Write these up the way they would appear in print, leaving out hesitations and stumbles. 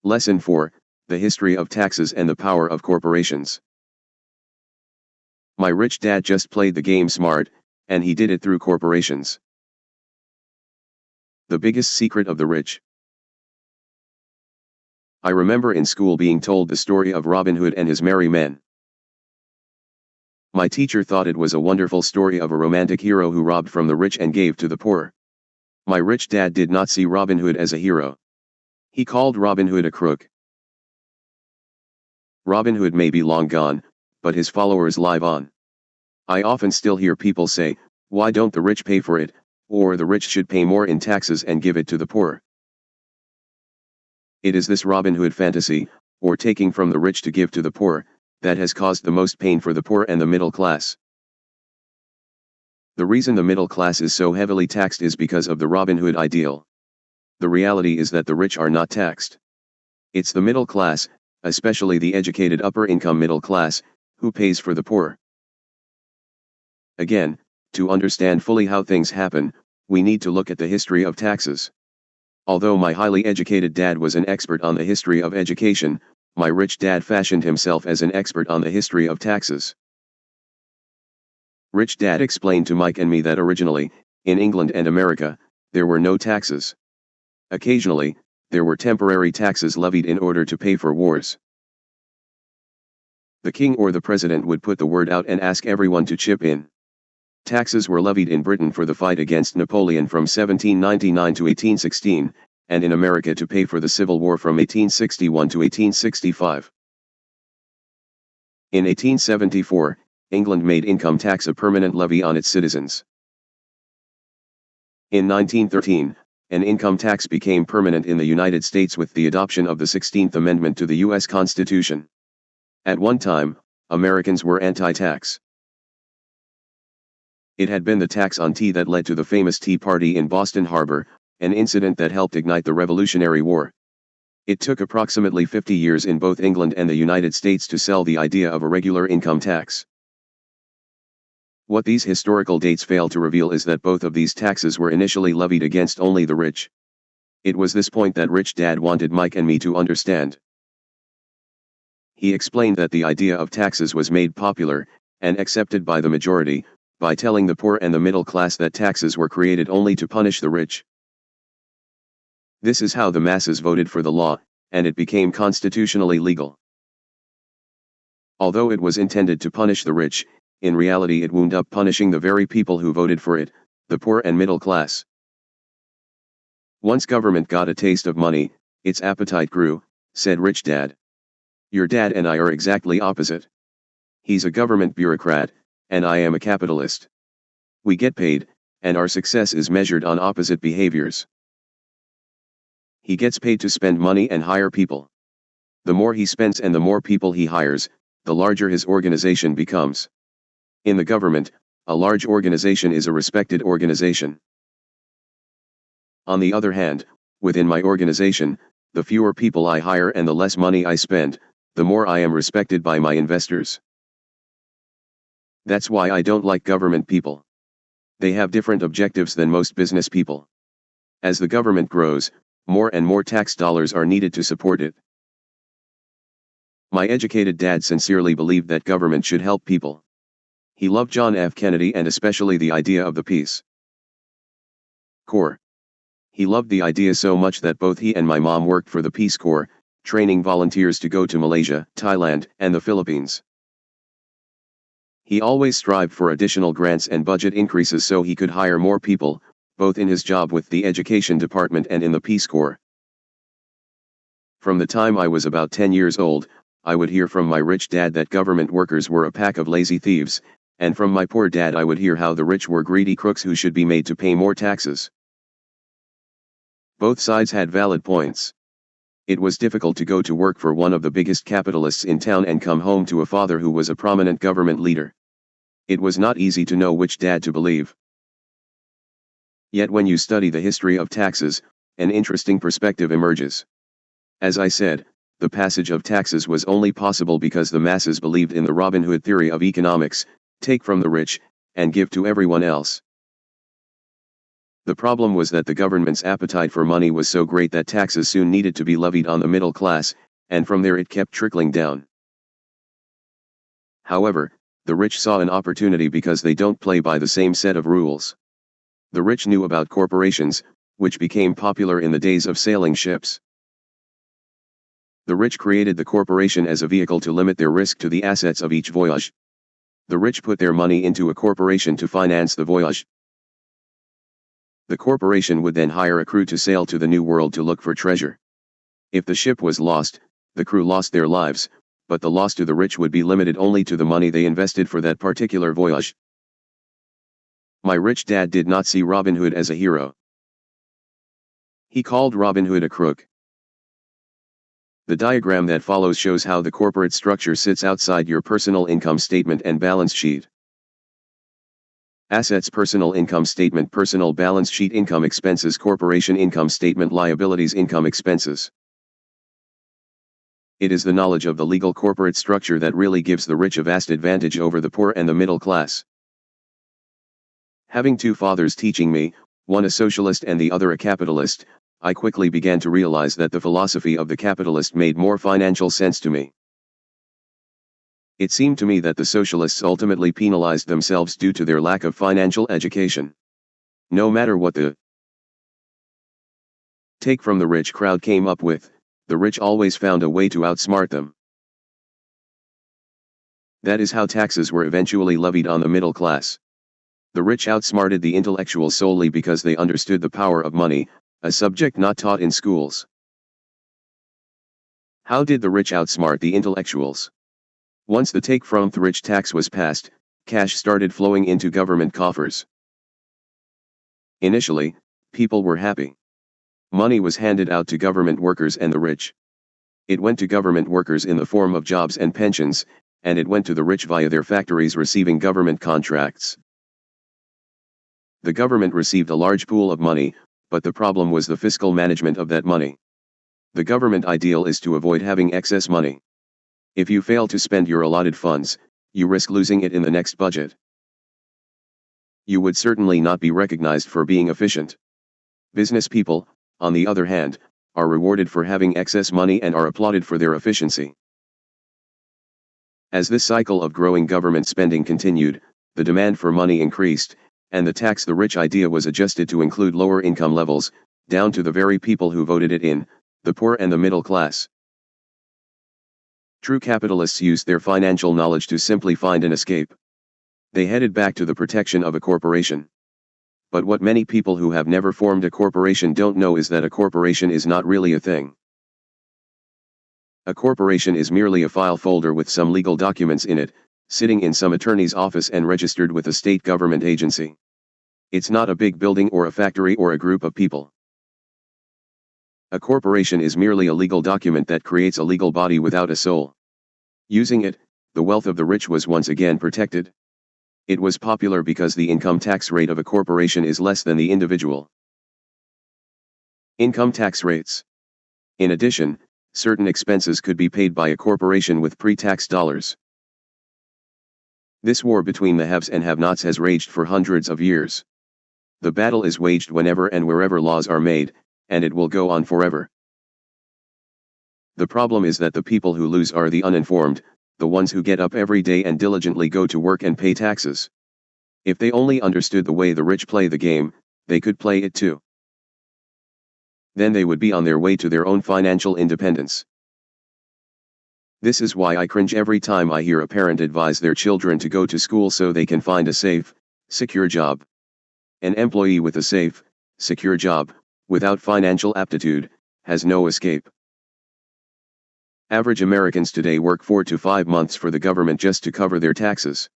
Lesson 4, The History of Taxes and the Power of Corporations. My rich dad just played the game smart, and he did it through corporations. The biggest secret of the rich. I remember in school being told the story of Robin Hood and his merry men. My teacher thought it was a wonderful story of a romantic hero who robbed from the rich and gave to the poor. My rich dad did not see Robin Hood as a hero. He called Robin Hood a crook. Robin Hood may be long gone, but his followers live on. I often still hear people say, "Why don't the rich pay for it?" or "the rich should pay more in taxes and give it to the poor." It is this Robin Hood fantasy, or taking from the rich to give to the poor, that has caused the most pain for the poor and the middle class. The reason the middle class is so heavily taxed is because of the Robin Hood ideal. The reality is that the rich are not taxed. It's the middle class, especially the educated upper-income middle class, who pays for the poor. Again, to understand fully how things happen, we need to look at the history of taxes. Although my highly educated dad was an expert on the history of education, my rich dad fashioned himself as an expert on the history of taxes. Rich Dad explained to Mike and me that originally, in England and America, there were no taxes. Occasionally, there were temporary taxes levied in order to pay for wars. The king or the president would put the word out and ask everyone to chip in. Taxes were levied in Britain for the fight against Napoleon from 1799 to 1816, and in America to pay for the Civil War from 1861 to 1865. In 1874, England made income tax a permanent levy on its citizens. In 1913, an income tax became permanent in the United States with the adoption of the 16th Amendment to the U.S. Constitution. At one time, Americans were anti-tax. It had been the tax on tea that led to the famous Tea Party in Boston Harbor, an incident that helped ignite the Revolutionary War. It took approximately 50 years in both England and the United States to sell the idea of a regular income tax. What these historical dates fail to reveal is that both of these taxes were initially levied against only the rich. It was this point that Rich Dad wanted Mike and me to understand. He explained that the idea of taxes was made popular, and accepted by the majority, by telling the poor and the middle class that taxes were created only to punish the rich. This is how the masses voted for the law, and it became constitutionally legal. Although it was intended to punish the rich, in reality it wound up punishing the very people who voted for it, the poor and middle class. Once government got a taste of money, its appetite grew, said Rich Dad. Your dad and I are exactly opposite. He's a government bureaucrat, and I am a capitalist. We get paid, and our success is measured on opposite behaviors. He gets paid to spend money and hire people. The more he spends and the more people he hires, the larger his organization becomes. In the government, a large organization is a respected organization. On the other hand, within my organization, the fewer people I hire and the less money I spend, the more I am respected by my investors. That's why I don't like government people. They have different objectives than most business people. As the government grows, more and more tax dollars are needed to support it. My educated dad sincerely believed that government should help people. He loved John F. Kennedy and especially the idea of the Peace Corps. He loved the idea so much that both he and my mom worked for the Peace Corps, training volunteers to go to Malaysia, Thailand, and the Philippines. He always strived for additional grants and budget increases so he could hire more people, both in his job with the Education Department and in the Peace Corps. From the time I was about 10 years old, I would hear from my rich dad that government workers were a pack of lazy thieves, and from my poor dad I would hear how the rich were greedy crooks who should be made to pay more taxes. Both sides had valid points. It was difficult to go to work for one of the biggest capitalists in town and come home to a father who was a prominent government leader. It was not easy to know which dad to believe. Yet when you study the history of taxes, an interesting perspective emerges. As I said, the passage of taxes was only possible because the masses believed in the Robin Hood theory of economics: take from the rich, and give to everyone else. The problem was that the government's appetite for money was so great that taxes soon needed to be levied on the middle class, and from there it kept trickling down. However, the rich saw an opportunity because they don't play by the same set of rules. The rich knew about corporations, which became popular in the days of sailing ships. The rich created the corporation as a vehicle to limit their risk to the assets of each voyage. The rich put their money into a corporation to finance the voyage. The corporation would then hire a crew to sail to the New World to look for treasure. If the ship was lost, the crew lost their lives, but the loss to the rich would be limited only to the money they invested for that particular voyage. My rich dad did not see Robin Hood as a hero. He called Robin Hood a crook. The diagram that follows shows how the corporate structure sits outside your personal income statement and balance sheet. Assets: personal income statement, personal balance sheet, income expenses, corporation income statement, liabilities, income expenses. It is the knowledge of the legal corporate structure that really gives the rich a vast advantage over the poor and the middle class. Having two fathers teaching me, one a socialist and the other a capitalist, I quickly began to realize that the philosophy of the capitalist made more financial sense to me. It seemed to me that the socialists ultimately penalized themselves due to their lack of financial education. No matter what the take from the rich crowd came up with, the rich always found a way to outsmart them. That is how taxes were eventually levied on the middle class. The rich outsmarted the intellectuals solely because they understood the power of money, a subject not taught in schools. How did the rich outsmart the intellectuals? Once the take from the rich tax was passed, cash started flowing into government coffers. Initially, people were happy. Money was handed out to government workers and the rich. It went to government workers in the form of jobs and pensions, and it went to the rich via their factories receiving government contracts. The government received a large pool of money, but the problem was the fiscal management of that money. The government ideal is to avoid having excess money. If you fail to spend your allotted funds, you risk losing it in the next budget. You would certainly not be recognized for being efficient. Business people, on the other hand, are rewarded for having excess money and are applauded for their efficiency. As this cycle of growing government spending continued, the demand for money increased, and the tax the rich idea was adjusted to include lower income levels, down to the very people who voted it in, the poor and the middle class. True capitalists used their financial knowledge to simply find an escape. They headed back to the protection of a corporation. But what many people who have never formed a corporation don't know is that a corporation is not really a thing. A corporation is merely a file folder with some legal documents in it, sitting in some attorney's office and registered with a state government agency. It's not a big building or a factory or a group of people. A corporation is merely a legal document that creates a legal body without a soul. Using it, the wealth of the rich was once again protected. It was popular because the income tax rate of a corporation is less than the individual income tax rates. In addition, certain expenses could be paid by a corporation with pre-tax dollars. This war between the haves and have-nots has raged for hundreds of years. The battle is waged whenever and wherever laws are made, and it will go on forever. The problem is that the people who lose are the uninformed, the ones who get up every day and diligently go to work and pay taxes. If they only understood the way the rich play the game, they could play it too. Then they would be on their way to their own financial independence. This is why I cringe every time I hear a parent advise their children to go to school so they can find a safe, secure job. An employee with a safe, secure job, without financial aptitude, has no escape. Average Americans today work 4 to 5 months for the government just to cover their taxes.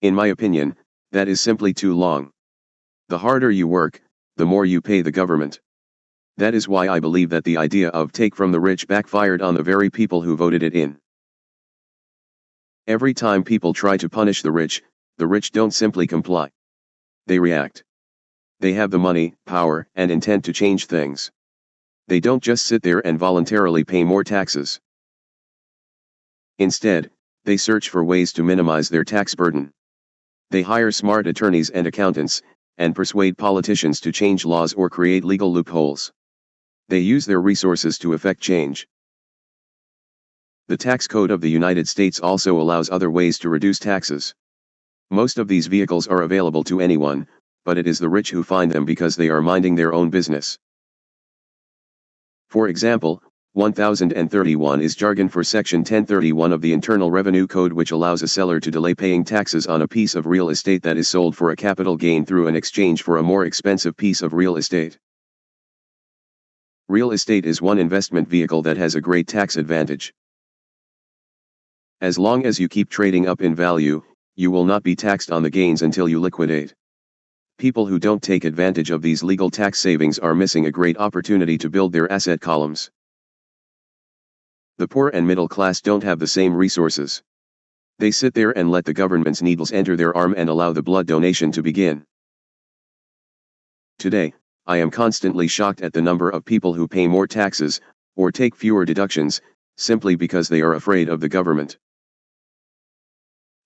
In my opinion, that is simply too long. The harder you work, the more you pay the government. That is why I believe that the idea of take from the rich backfired on the very people who voted it in. Every time people try to punish the rich don't simply comply. They react. They have the money, power, and intent to change things. They don't just sit there and voluntarily pay more taxes. Instead, they search for ways to minimize their tax burden. They hire smart attorneys and accountants, and persuade politicians to change laws or create legal loopholes. They use their resources to effect change. The tax code of the United States also allows other ways to reduce taxes. Most of these vehicles are available to anyone, but it is the rich who find them because they are minding their own business. For example, 1031 is jargon for Section 1031 of the Internal Revenue Code, which allows a seller to delay paying taxes on a piece of real estate that is sold for a capital gain through an exchange for a more expensive piece of real estate. Real estate is one investment vehicle that has a great tax advantage. As long as you keep trading up in value, you will not be taxed on the gains until you liquidate. People who don't take advantage of these legal tax savings are missing a great opportunity to build their asset columns. The poor and middle class don't have the same resources. They sit there and let the government's needles enter their arm and allow the blood donation to begin. Today, I am constantly shocked at the number of people who pay more taxes, or take fewer deductions, simply because they are afraid of the government.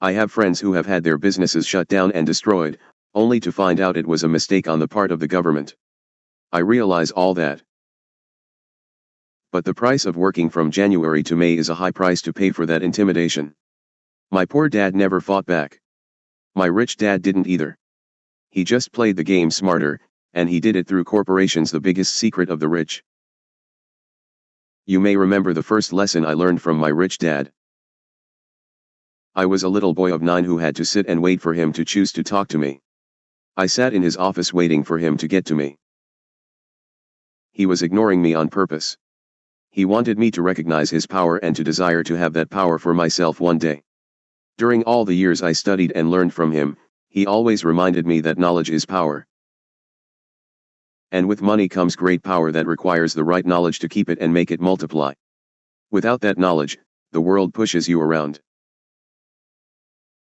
I have friends who have had their businesses shut down and destroyed, only to find out it was a mistake on the part of the government. I realize all that. But the price of working from January to May is a high price to pay for that intimidation. My poor dad never fought back. My rich dad didn't either. He just played the game smarter, and he did it through corporations, the biggest secret of the rich. You may remember the first lesson I learned from my rich dad. I was a little boy of 9 who had to sit and wait for him to choose to talk to me. I sat in his office waiting for him to get to me. He was ignoring me on purpose. He wanted me to recognize his power and to desire to have that power for myself one day. During all the years I studied and learned from him, he always reminded me that knowledge is power. And with money comes great power that requires the right knowledge to keep it and make it multiply. Without that knowledge, the world pushes you around.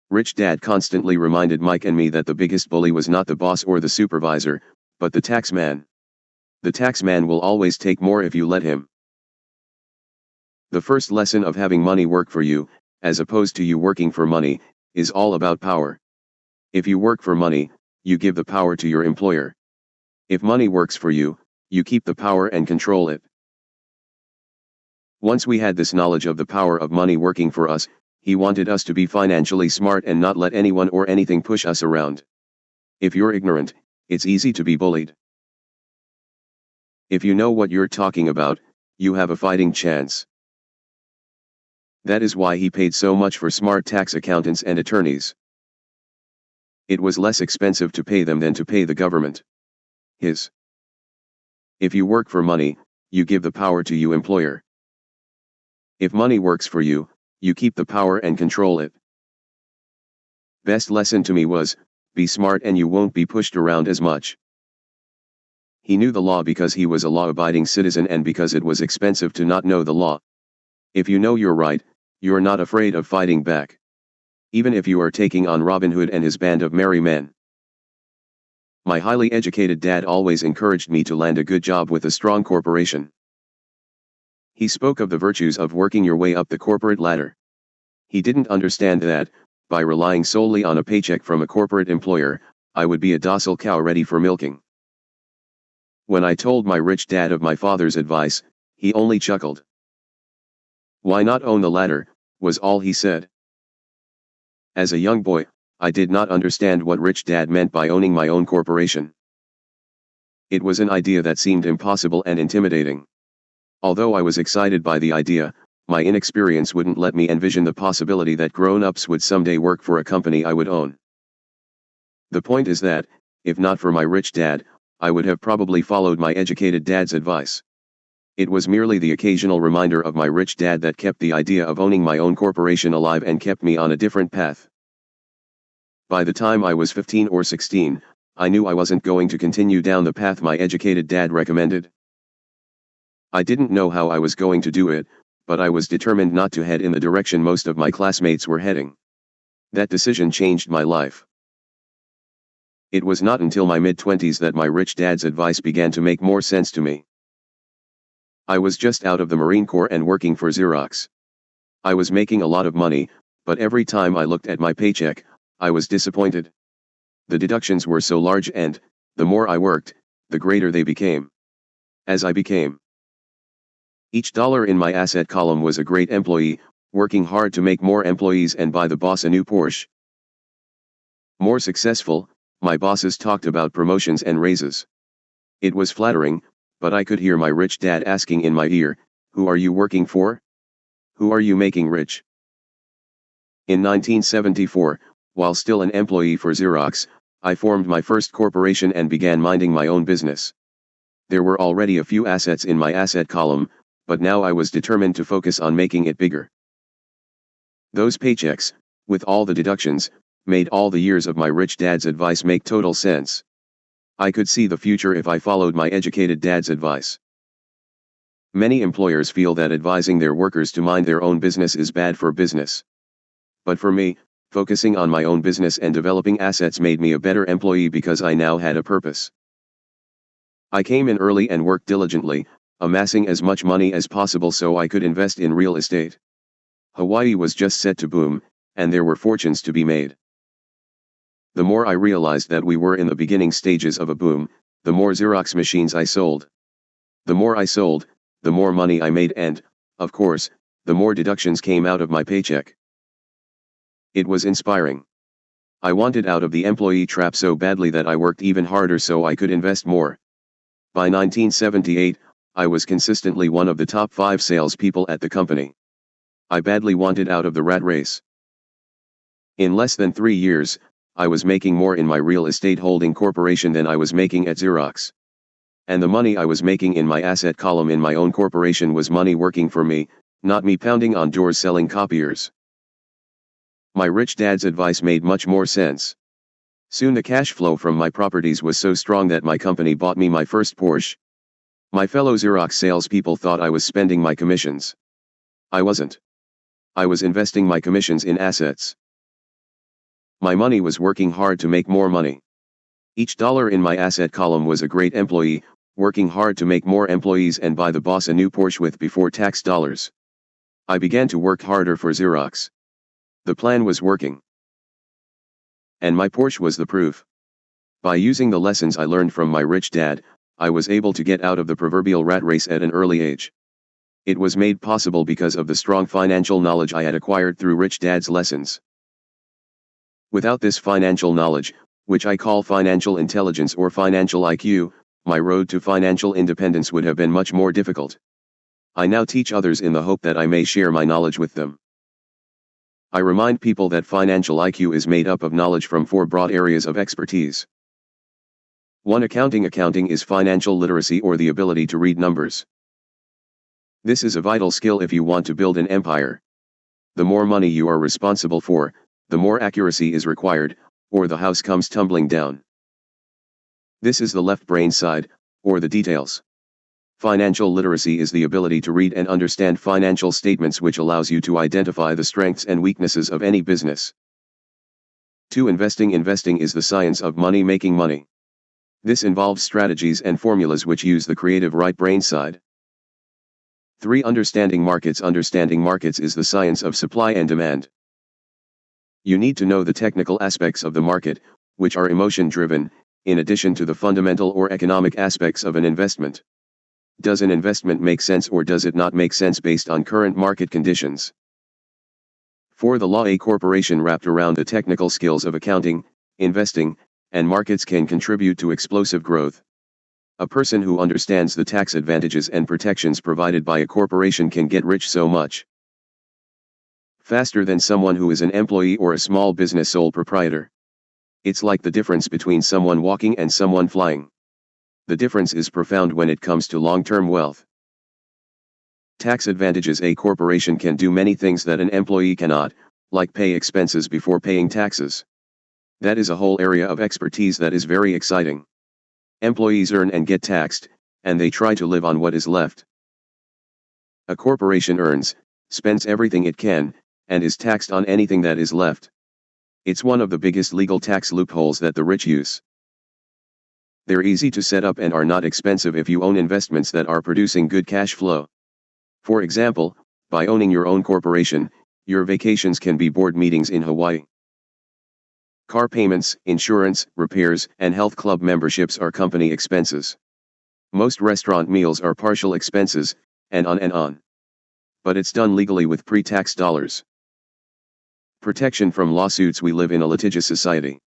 Rich Dad constantly reminded Mike and me that the biggest bully was not the boss or the supervisor, but the tax man. The tax man will always take more if you let him. The first lesson of having money work for you, as opposed to you working for money, is all about power. If you work for money, you give the power to your employer. If money works for you, you keep the power and control it. Once we had this knowledge of the power of money working for us, he wanted us to be financially smart and not let anyone or anything push us around. If you're ignorant, it's easy to be bullied. If you know what you're talking about, you have a fighting chance. That is why he paid so much for smart tax accountants and attorneys. It was less expensive to pay them than to pay the government. If you work for money, you give the power to your employer. If money works for you, you keep the power and control it. Best lesson to me was, be smart and you won't be pushed around as much. He knew the law because he was a law-abiding citizen and because it was expensive to not know the law. If you know you're right, you're not afraid of fighting back. Even if you are taking on Robin Hood and his band of merry men. My highly educated dad always encouraged me to land a good job with a strong corporation. He spoke of the virtues of working your way up the corporate ladder. He didn't understand that, by relying solely on a paycheck from a corporate employer, I would be a docile cow ready for milking. When I told my rich dad of my father's advice, he only chuckled. "Why not own the ladder?" was all he said. As a young boy, I did not understand what rich dad meant by owning my own corporation. It was an idea that seemed impossible and intimidating. Although I was excited by the idea, my inexperience wouldn't let me envision the possibility that grown-ups would someday work for a company I would own. The point is that, if not for my rich dad, I would have probably followed my educated dad's advice. It was merely the occasional reminder of my rich dad that kept the idea of owning my own corporation alive and kept me on a different path. By the time I was 15 or 16, I knew I wasn't going to continue down the path my educated dad recommended. I didn't know how I was going to do it, but I was determined not to head in the direction most of my classmates were heading. That decision changed my life. It was not until my mid-20s that my rich dad's advice began to make more sense to me. I was just out of the Marine Corps and working for Xerox. I was making a lot of money, but every time I looked at my paycheck, I was disappointed. The deductions were so large and, the more I worked, the greater they became. As I became each dollar in my asset column was a great employee, working hard to make more employees and buy the boss a new Porsche. More successful, my bosses talked about promotions and raises. It was flattering, but I could hear my rich dad asking in my ear, "Who are you working for? Who are you making rich?" In 1974, while still an employee for Xerox, I formed my first corporation and began minding my own business. There were already a few assets in my asset column, but now I was determined to focus on making it bigger. Those paychecks, with all the deductions, made all the years of my rich dad's advice make total sense. I could see the future if I followed my educated dad's advice. Many employers feel that advising their workers to mind their own business is bad for business. But for me, focusing on my own business and developing assets made me a better employee because I now had a purpose. I came in early and worked diligently, amassing as much money as possible so I could invest in real estate. Hawaii was just set to boom, and there were fortunes to be made. The more I realized that we were in the beginning stages of a boom, the more Xerox machines I sold. The more I sold, the more money I made and, of course, the more deductions came out of my paycheck. It was inspiring. I wanted out of the employee trap so badly that I worked even harder so I could invest more. By 1978, I was consistently one of the top 5 salespeople at the company. I badly wanted out of the rat race. In less than 3 years, I was making more in my real estate holding corporation than I was making at Xerox. And the money I was making in my asset column in my own corporation was money working for me, not me pounding on doors selling copiers. My rich dad's advice made much more sense. Soon the cash flow from my properties was so strong that my company bought me my first Porsche. My fellow Xerox salespeople thought I was spending my commissions. I wasn't. I was investing my commissions in assets. My money was working hard to make more money. Each dollar in my asset column was a great employee, working hard to make more employees and buy the boss a new Porsche with before tax dollars. I began to work harder for Xerox. The plan was working. And my Porsche was the proof. By using the lessons I learned from my rich dad, I was able to get out of the proverbial rat race at an early age. It was made possible because of the strong financial knowledge I had acquired through rich dad's lessons. Without this financial knowledge, which I call financial intelligence or financial IQ, my road to financial independence would have been much more difficult. I now teach others in the hope that I may share my knowledge with them. I remind people that financial IQ is made up of knowledge from 4 broad areas of expertise. 1. Accounting. Accounting is financial literacy or the ability to read numbers. This is a vital skill if you want to build an empire. The more money you are responsible for, the more accuracy is required, or the house comes tumbling down. This is the left brain side, or the details. Financial literacy is the ability to read and understand financial statements, which allows you to identify the strengths and weaknesses of any business. 2. Investing. Investing is the science of money, making money. This involves strategies and formulas which use the creative right brain side. 3. Understanding markets. Understanding markets is the science of supply and demand. You need to know the technical aspects of the market, which are emotion-driven, in addition to the fundamental or economic aspects of an investment. Does an investment make sense or does it not make sense based on current market conditions? 4. The law. A corporation wrapped around the technical skills of accounting, investing, and markets can contribute to explosive growth. A person who understands the tax advantages and protections provided by a corporation can get rich so much faster than someone who is an employee or a small business sole proprietor. It's like the difference between someone walking and someone flying. The difference is profound when it comes to long-term wealth. Tax advantages. A corporation can do many things that an employee cannot, like pay expenses before paying taxes. That is a whole area of expertise that is very exciting. Employees earn and get taxed, and they try to live on what is left. A corporation earns, spends everything it can, and is taxed on anything that is left. It's one of the biggest legal tax loopholes that the rich use. They're easy to set up and are not expensive if you own investments that are producing good cash flow. For example, by owning your own corporation, your vacations can be board meetings in Hawaii. Car payments, insurance, repairs, and health club memberships are company expenses. Most restaurant meals are partial expenses, and on and on. But it's done legally with pre-tax dollars. Protection from lawsuits. We live in a litigious society.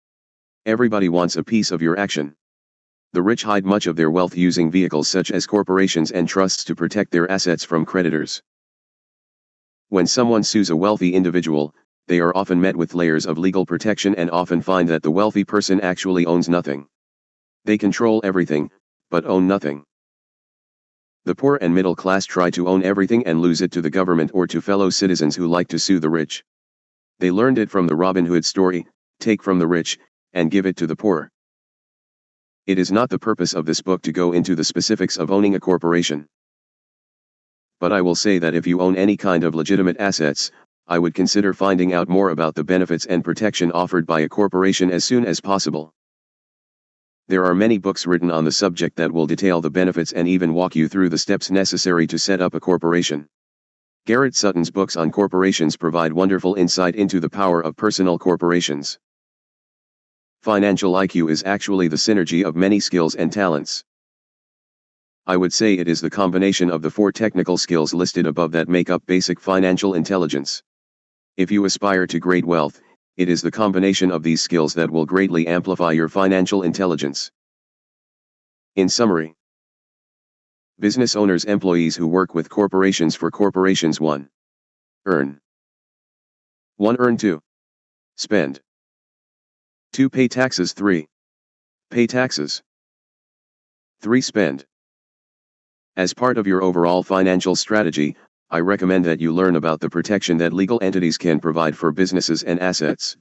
Everybody wants a piece of your action. The rich hide much of their wealth using vehicles such as corporations and trusts to protect their assets from creditors. When someone sues a wealthy individual, they are often met with layers of legal protection and often find that the wealthy person actually owns nothing. They control everything, but own nothing. The poor and middle class try to own everything and lose it to the government or to fellow citizens who like to sue the rich. They learned it from the Robin Hood story: take from the rich, and give it to the poor. It is not the purpose of this book to go into the specifics of owning a corporation. But I will say that if you own any kind of legitimate assets, I would consider finding out more about the benefits and protection offered by a corporation as soon as possible. There are many books written on the subject that will detail the benefits and even walk you through the steps necessary to set up a corporation. Garrett Sutton's books on corporations provide wonderful insight into the power of personal corporations. Financial IQ is actually the synergy of many skills and talents. I would say it is the combination of the 4 technical skills listed above that make up basic financial intelligence. If you aspire to great wealth, it is the combination of these skills that will greatly amplify your financial intelligence. In summary, business owners, employees who work with corporations. For corporations: 1. Earn. 1. Earn. 2. Spend. 2. Pay taxes. 3. Pay taxes. 3. Spend. As part of your overall financial strategy, I recommend that you learn about the protection that legal entities can provide for businesses and assets.